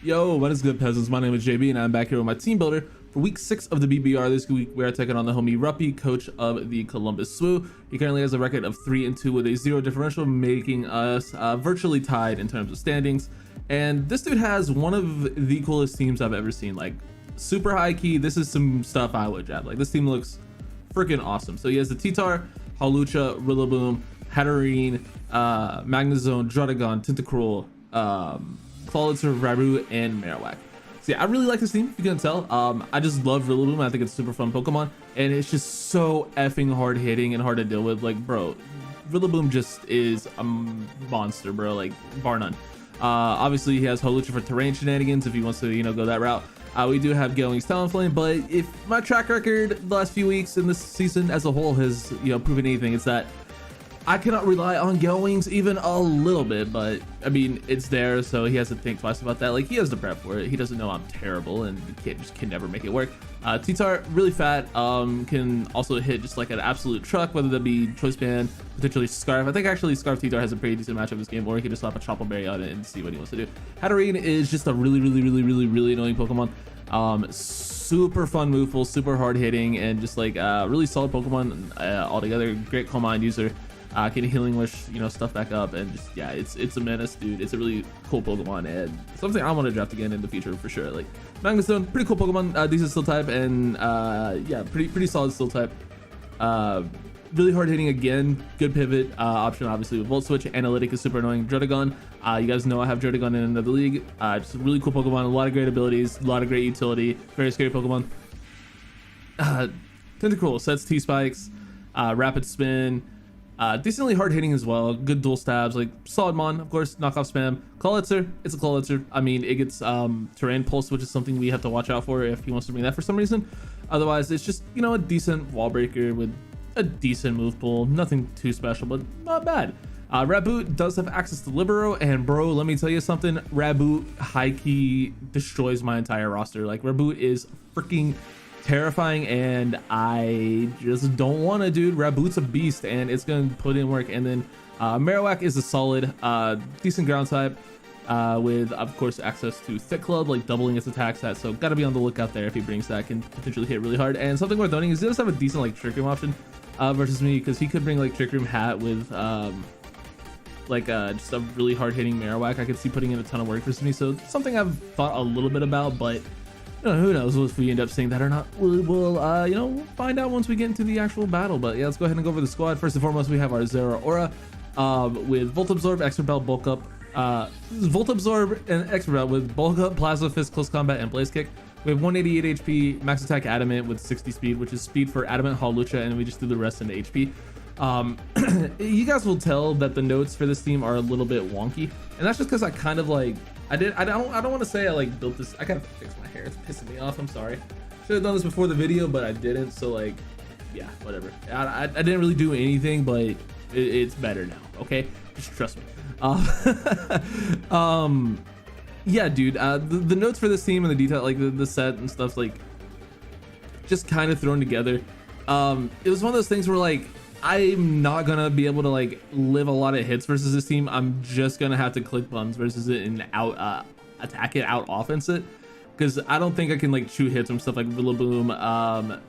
Yo, what is good, peasants? My name is JB and I'm back here with my team builder for week 6 of the BBR. This week we are taking on the homie Ruppy, coach of the Columbus Swoo. He currently has a record of 3-2 with a 0 differential, making us virtually tied in terms of standings. And this dude has one of the coolest teams I've ever seen. Like, super high key. This is some stuff I would jab. Like, this team looks freaking awesome. So he has the T-Tar, Hawlucha, Rillaboom, Hatterene, Magnezone, Druddigon, Tentacruel, Clawitzer, Rabu, and Marowak. So yeah, I really like this team, if you can tell. I just love Rillaboom. I think it's a super fun Pokemon, and it's just so effing hard hitting and hard to deal with. Like, bro, Rillaboom just is a monster, bro, like, bar none. Obviously he has Hawlucha for terrain shenanigans if he wants to, you know, go that route. We do have Galewing's Talonflame, but if my track record the last few weeks in this season as a whole has, you know, proven anything, it's that I cannot rely on Galewings even a little bit. But I mean, it's there, so he has to think twice about that. Like, he has to prep for it. He doesn't know I'm terrible and can never make it work. T-Tar, really fat, can also hit just like an absolute truck, whether that be Choice Band, potentially Scarf. I think actually Scarf T-Tar has a pretty decent matchup this game, or he can just slap a Chople Berry on it and see what he wants to do. Hatterene is just a really annoying Pokemon. Super fun move pool, super hard hitting, and just like really solid Pokemon altogether. Great Calm Mind user. Can Healing Wish, you know, stuff back up, and just, yeah, it's a menace, dude. It's a really cool Pokemon and something I want to draft again in the future for sure. Like, Magnezone, pretty cool Pokemon, decent Steel type, and yeah, pretty solid Steel type. Really hard hitting again, good pivot option obviously with Volt Switch. Analytic is super annoying. Druddigon, you guys know I have Druddigon in another league. Just a really cool Pokemon, a lot of great abilities, a lot of great utility, very scary Pokemon. Tentacruel sets T-Spikes, Rapid Spin. Decently hard hitting as well, good dual stabs, like solid mon, of course, knockoff spam. Clawitzer, it's a Clawitzer. I mean, it gets terrain pulse, which is something we have to watch out for if he wants to bring that for some reason. Otherwise, it's just, you know, a decent wall breaker with a decent move pool, nothing too special, but not bad. Rabu does have access to Libero, and bro, let me tell you something, Rabu high key destroys my entire roster. Like, Rabu is freaking terrifying, and I just don't want to, dude. Raboot's a beast, and it's gonna put in work. And then Marowak is a solid decent ground type with, of course, access to Thick Club, like doubling its attack stat, so gotta be on the lookout there. If he brings that, can potentially hit really hard. And something worth noting is he does have a decent like Trick Room option versus me, because he could bring like Trick Room Hat with just a really hard hitting Marowak. I could see putting in a ton of work versus me, so something I've thought a little bit about, but who knows if we end up seeing that or not. We'll you know, we'll find out once we get into the actual battle. But yeah, let's go ahead and go over the squad. First and foremost, we have our Zeraora with Volt Absorb, Expert Belt, Bulk Up. This is Volt Absorb and Expert Belt with Bulk Up, Plasma Fist, Close Combat, and Blaze Kick. We have 188 HP, Max Attack Adamant with 60 speed, which is speed for Adamant, Hawlucha, and we just do the rest into HP. You guys will tell that the notes for this team are a little bit wonky, and that's just because I kind of like I don't want to say I like built this. I gotta fix my hair, it's pissing me off. I'm sorry. Should have done this before the video, but I didn't, so like, yeah, whatever. I didn't really do anything, but it's better now, okay? Just trust me. Yeah, dude, the notes for this team and the detail, like the set and stuff, like just kind of thrown together. It was one of those things where like I'm not gonna be able to like live a lot of hits versus this team. I'm just gonna have to click buttons versus it and out attack it, out offense it, because I don't think I can like chew hits from stuff like Rillaboom,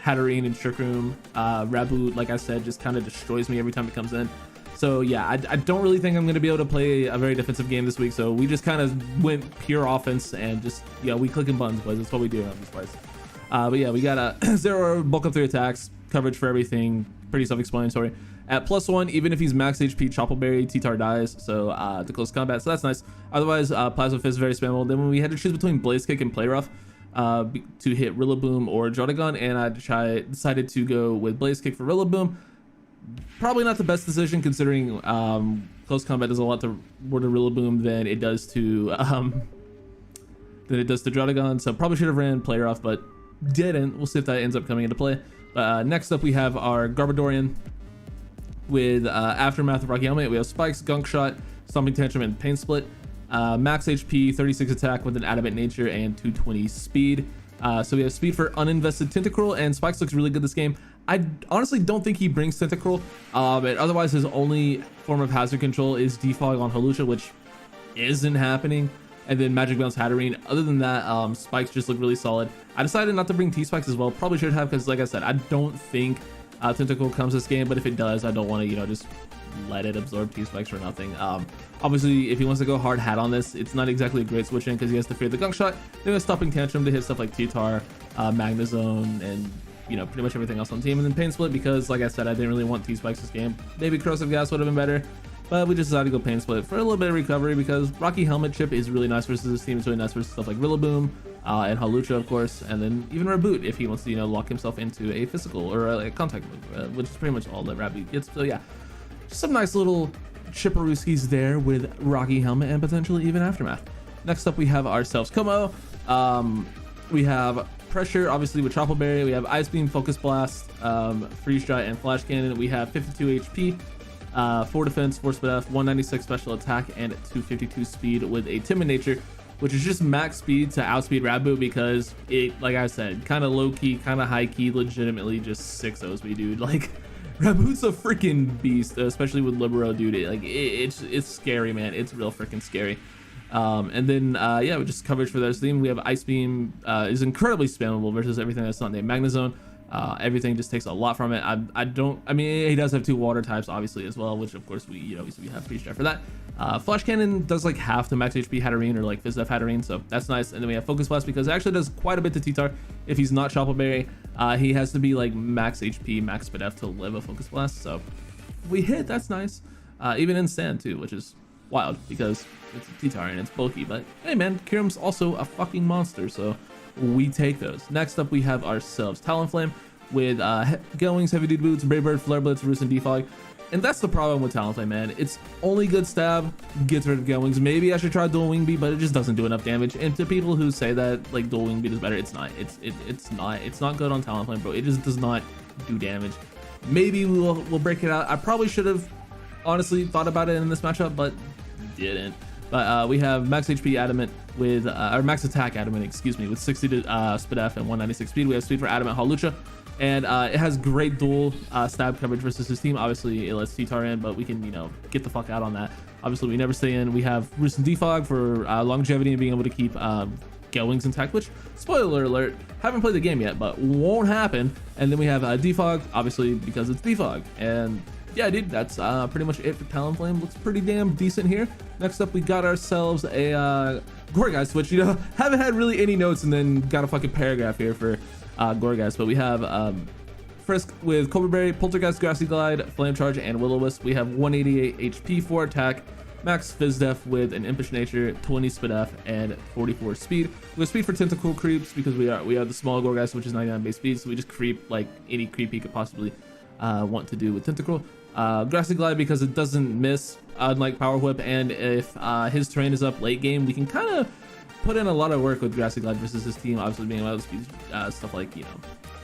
Hatterene, and Trick Room. Rabu, like I said, just kind of destroys me every time it comes in. So yeah, I don't really think I'm gonna be able to play a very defensive game this week. So we just kind of went pure offense and just, yeah, we clicking buttons, boys. That's what we do on this place. But yeah, we got a 0 bulk up 3 attacks, coverage for everything. Pretty self-explanatory. At +1, even if he's max HP Chople Berry, T-Tar dies, so to close combat, so that's nice. Otherwise, Plasma Fist is very spammable. Then when we had to choose between Blaze Kick and Play Rough to hit Rillaboom or Druddigon, and I decided to go with Blaze Kick for Rillaboom. Probably not the best decision, considering close combat does a lot more to Rillaboom than it does to Druddigon, so probably should have ran Play Rough, but didn't. We'll see if that ends up coming into play. Next up, we have our Garbodorian with Aftermath of Rocky Helmet. We have Spikes, Gunk Shot, Stomping Tantrum, and Pain Split. Max HP, 36 attack with an Adamant Nature, and 220 speed. So we have speed for uninvested Tentacruel, and Spikes looks really good this game. I honestly don't think he brings Tentacruel. Otherwise, his only form of hazard control is defog on Hawlucha, which isn't happening. and then Magic Bounce Hatterene. Other than that, spikes just look really solid. I decided not to bring T-spikes as well. Probably should have, because like I said, I don't think Tentacle comes this game, but if it does, I don't want to, you know, just let it absorb T-spikes for nothing. Obviously, if he wants to go hard hat on this, it's not exactly a great switch in because he has to fear the gunk shot, then a stopping tantrum to hit stuff like T-tar, Magnezone, and you know, pretty much everything else on team. And then Pain Split, because like I said, I didn't really want T-spikes this game. Maybe Corrosive Gas would have been better, but we just decided to go Pain Split for a little bit of recovery because Rocky Helmet Chip is really nice versus this team. It's really nice versus stuff like Rillaboom and Hawlucha, of course, and then even Reboot if he wants to, you know, lock himself into a physical or a contact move, which is pretty much all that Rabbit gets. So yeah, just some nice little chipperooskies there with Rocky Helmet and potentially even Aftermath. Next up, we have ourselves Como. We have Pressure, obviously, with Tropical Berry. We have Ice Beam, Focus Blast, Freeze Dry, and Flash Cannon. We have 52 HP, 4 defense, 4 speed F, 196 special attack, and 252 speed with a Timid Nature, which is just max speed to outspeed Raboot because it, like I said, kind of low key, kind of high key, legitimately just 6-0 speed, dude. Like, Raboot's a freaking beast, especially with Libero, dude. It's scary, man. It's real freaking scary. And then yeah, we just coverage for this theme. We have Ice Beam, is incredibly spammable versus everything that's not named Magnezone. Everything just takes a lot from it. I mean, he does have 2 water types obviously as well, which of course we have Freeze Dry for that. Flash Cannon does like half the max HP Hatterene or like Fizdef Hatterene, so that's nice. And then we have Focus Blast because it actually does quite a bit to T-tar. If he's not Tropical Berry, he has to be like max HP, max speed F to live a Focus Blast. So if we hit, that's nice. Even in Sand too, which is wild because it's a T-tar and it's bulky. But hey man, Kyurem's also a fucking monster, so we take those. Next up, we have ourselves Talonflame with Wings, Heavy Dude Boots, Brave Bird, Flare Blitz, Roost, and Defog. And that's the problem with Talonflame, man. It's only good stab, gets rid of Wings. Maybe I should try Dual Wing Beat, but it just doesn't do enough damage. And to people who say that like Dual Wing Beat is better, it's not. It's not good on Talonflame, bro. It just does not do damage. Maybe we'll break it out. I probably should have honestly thought about it in this matchup, but didn't. But we have max HP Adamant with or max attack Adamant, excuse me, with 60 to speed F and 196 speed. We have speed for Adamant Hawlucha, and it has great dual stab coverage versus his team. Obviously, it lets T-tar in, but we can, you know, get the fuck out on that. Obviously, we never stay in. We have Roost and Defog for longevity and being able to keep Wings intact, which, spoiler alert, haven't played the game yet, but won't happen. And then we have Defog, obviously, because it's Defog. And yeah, dude, that's pretty much it for Talonflame. Looks pretty damn decent here. Next up, we got ourselves a Gourgeist, which, you know, haven't had really any notes, and then got a fucking paragraph here for Gourgeist. But we have Frisk with Cobra Berry, Poltergeist, Grassy Glide, Flame Charge, and Will-O-Wisp. We have 188 HP for attack, max Fizdef with an Impish Nature, 20 speed F, and 44 speed. We have speed for Tentacle Creeps because we are the small Gourgeist, which is 99 base speed, so we just creep like any creep he could possibly want to do with Tentacle. Grassy Glide because it doesn't miss, unlike Power Whip, and if his terrain is up late game, we can kind of put in a lot of work with Grassy Glide versus his team, obviously being able to speed stuff like, you know,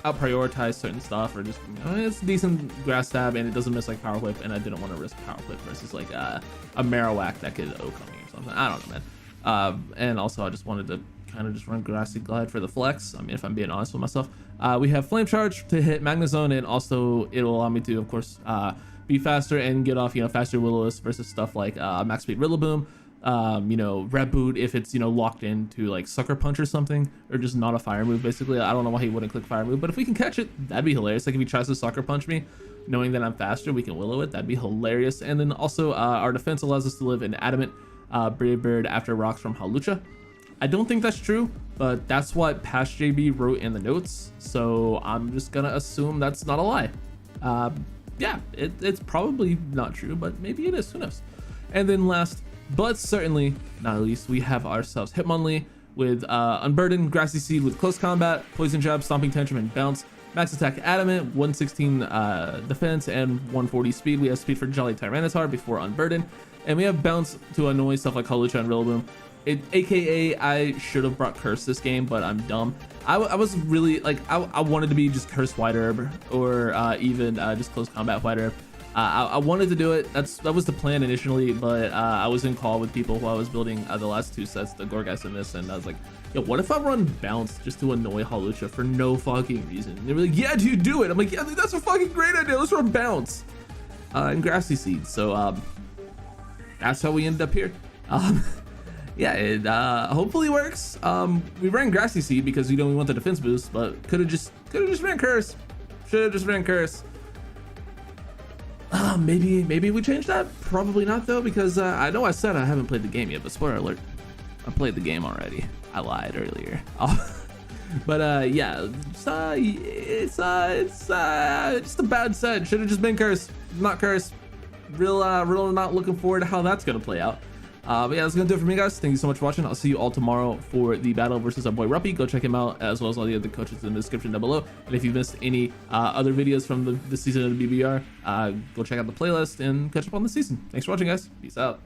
out prioritize certain stuff, or just, you know, it's decent grass stab and it doesn't miss like Power Whip, and I didn't want to risk Power Whip versus like a Marowak that could O-Coming or something. I don't know, man. And also I just wanted to kind of just run Grassy Glide for the flex. I mean, if I'm being honest with myself. We have Flame Charge to hit Magnezone, and also it'll allow me to, of course, be faster and get off, you know, faster Will-O-Wisp versus stuff like max speed Rillaboom, you know, Reboot if it's, you know, locked into like Sucker Punch or something, or just not a fire move. Basically, I don't know why he wouldn't click fire move, but if we can catch it, that'd be hilarious. Like if he tries to Sucker Punch me, knowing that I'm faster, we can Willow it. That'd be hilarious. And then also our defense allows us to live in Adamant, Brave Bird after rocks from Hawlucha. I don't think that's true, but that's what Past JB wrote in the notes, so I'm just gonna assume that's not a lie. Yeah, it's probably not true, but maybe it is, who knows. And then last but certainly not least, we have ourselves Hitmonlee with Unburdened, Grassy Seed with Close Combat, Poison Jab, Stomping Tantrum, and Bounce. Max attack Adamant, 116 defense, and 140 speed. We have speed for Jolly Tyranitar before Unburdened, and we have Bounce to annoy stuff like Hawlucha and Rillaboom. AKA I should have brought Curse this game, but I'm dumb. I was really like, I wanted to be just Curse White Herb, or even just Close Combat White Herb. I wanted to do it. That was the plan initially, but I was in call with people while I was building the last 2 sets, the Gourgeist and this, and I was like, yo, what if I run Bounce just to annoy Hawlucha for no fucking reason? And they were like, yeah, dude, do it. I'm like, yeah, dude, that's a fucking great idea. Let's run Bounce and Grassy Seed. So that's how we ended up here. yeah, it hopefully works. We ran Grassy Seed because we want the defense boost, but could have just ran Curse. Should have just ran Curse. Maybe we change that. Probably not though, because I know I said I haven't played the game yet, but spoiler alert, I played the game already. I lied earlier. But yeah, it's just a bad set. Should have just been Curse, not Curse. Real not looking forward to how that's gonna play out. But yeah, that's gonna do it for me, guys. Thank you so much for watching. I'll see you all tomorrow for the battle versus our boy Ruppy. Go check him out, as well as all the other coaches in the description down below. And if you've missed any other videos from the season of the BBR, go check out the playlist and catch up on the season. Thanks for watching, guys. Peace out.